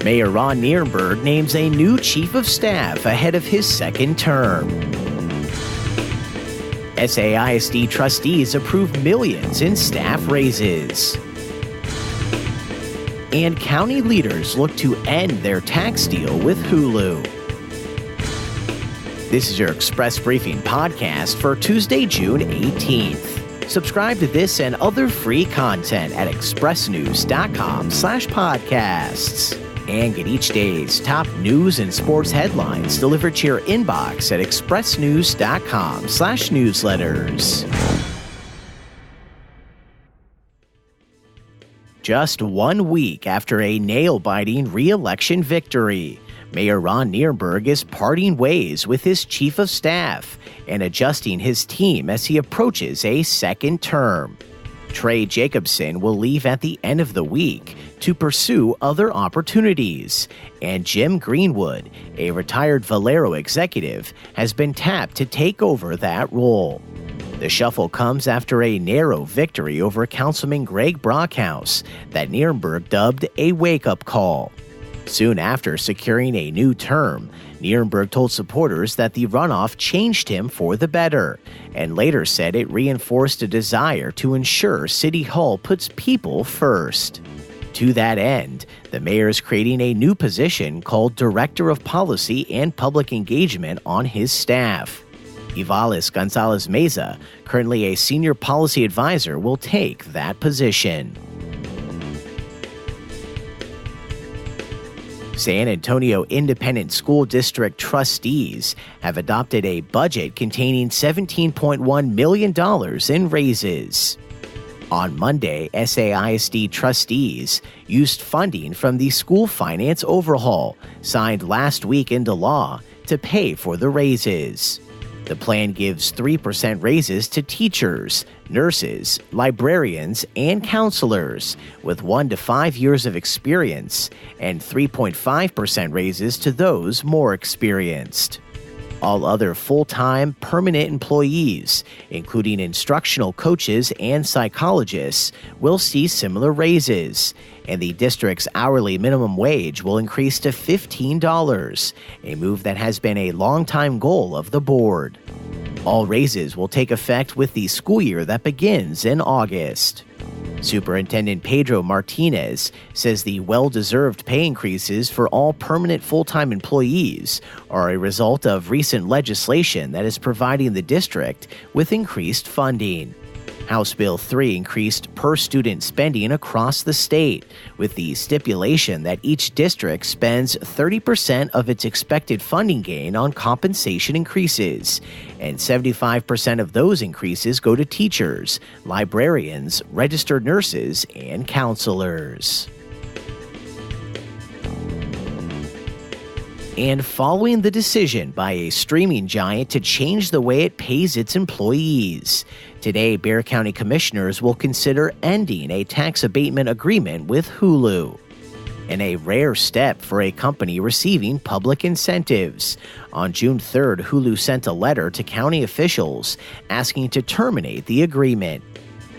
Mayor Ron Nirenberg names a new chief of staff ahead of his second term. SAISD trustees approve millions in staff raises. And county leaders look to end their tax deal with Hulu. This is your Express Briefing podcast for Tuesday, June 18th. Subscribe to this and other free content at expressnews.com/podcasts. And get each day's top news and sports headlines delivered to your inbox at expressnews.com/newsletters. Just 1 week after a nail-biting re-election victory, Mayor Ron Nirenberg is parting ways with his chief of staff and adjusting his team as he approaches a second term. Trey Jacobson will leave at the end of the week to pursue other opportunities, and Jim Greenwood, a retired Valero executive, has been tapped to take over that role. The shuffle comes after a narrow victory over Councilman Greg Brockhouse that Nirenberg dubbed a wake-up call. Soon after securing a new term, Nirenberg told supporters that the runoff changed him for the better, and later said it reinforced a desire to ensure City Hall puts people first. To that end, the mayor is creating a new position called Director of Policy and Public Engagement on his staff. Ivalis Gonzalez Meza, currently a senior policy advisor, will take that position. San Antonio Independent School District trustees have adopted a budget containing $17.1 million in raises. On Monday, SAISD trustees used funding from the school finance overhaul, signed last week into law, to pay for the raises. The plan gives 3% raises to teachers, nurses, librarians, and counselors with 1 to 5 years of experience, and 3.5% raises to those more experienced. All other full-time, permanent employees, including instructional coaches and psychologists, will see similar raises, and the district's hourly minimum wage will increase to $15, a move that has been a long-time goal of the board. All raises will take effect with the school year that begins in August. Superintendent Pedro Martinez says the well-deserved pay increases for all permanent full-time employees are a result of recent legislation that is providing the district with increased funding. House Bill 3 increased per-student spending across the state, with the stipulation that each district spends 30% of its expected funding gain on compensation increases, and 75% of those increases go to teachers, librarians, registered nurses, and counselors. And following the decision by a streaming giant to change the way it pays its employees, today Bexar County Commissioners will consider ending a tax abatement agreement with Hulu. In a rare step for a company receiving public incentives, on June 3rd, Hulu sent a letter to county officials asking to terminate the agreement.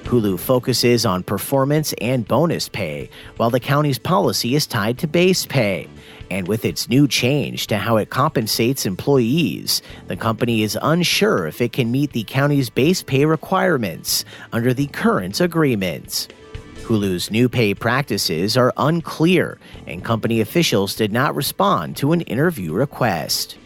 Hulu focuses on performance and bonus pay, while the county's policy is tied to base pay. And with its new change to how it compensates employees, the company is unsure if it can meet the county's base pay requirements under the current agreement. Hulu's new pay practices are unclear, and company officials did not respond to an interview request.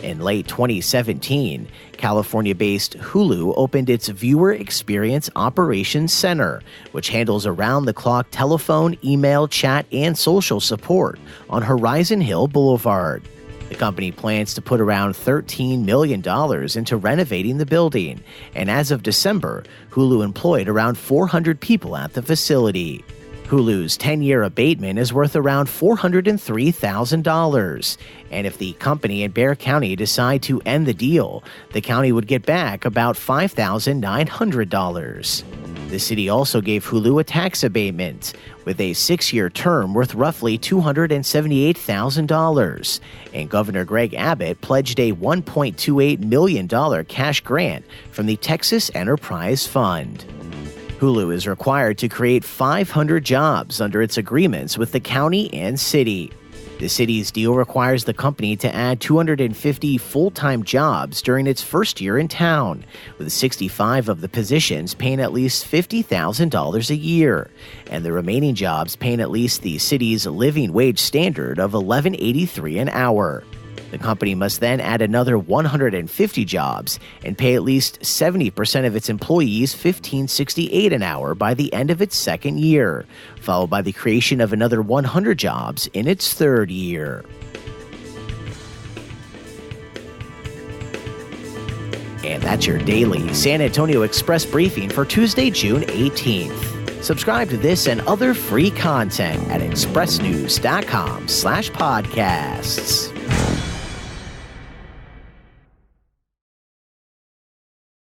In late 2017, California-based Hulu opened its Viewer Experience Operations Center, which handles around-the-clock telephone, email, chat, and social support on Horizon Hill Boulevard. The company plans to put around $13 million into renovating the building, and as of December, Hulu employed around 400 people at the facility. Hulu's 10-year abatement is worth around $403,000, and if the company and Bexar County decide to end the deal, the county would get back about $5,900. The city also gave Hulu a tax abatement, with a 6-year term worth roughly $278,000, and Governor Greg Abbott pledged a $1.28 million cash grant from the Texas Enterprise Fund. Hulu is required to create 500 jobs under its agreements with the county and city. The city's deal requires the company to add 250 full-time jobs during its first year in town, with 65 of the positions paying at least $50,000 a year, and the remaining jobs paying at least the city's living wage standard of $11.83 an hour. The company must then add another 150 jobs and pay at least 70% of its employees $15.68 an hour by the end of its second year, followed by the creation of another 100 jobs in its third year. And that's your daily San Antonio Express briefing for Tuesday, June 18th. Subscribe to this and other free content at expressnews.com/podcasts.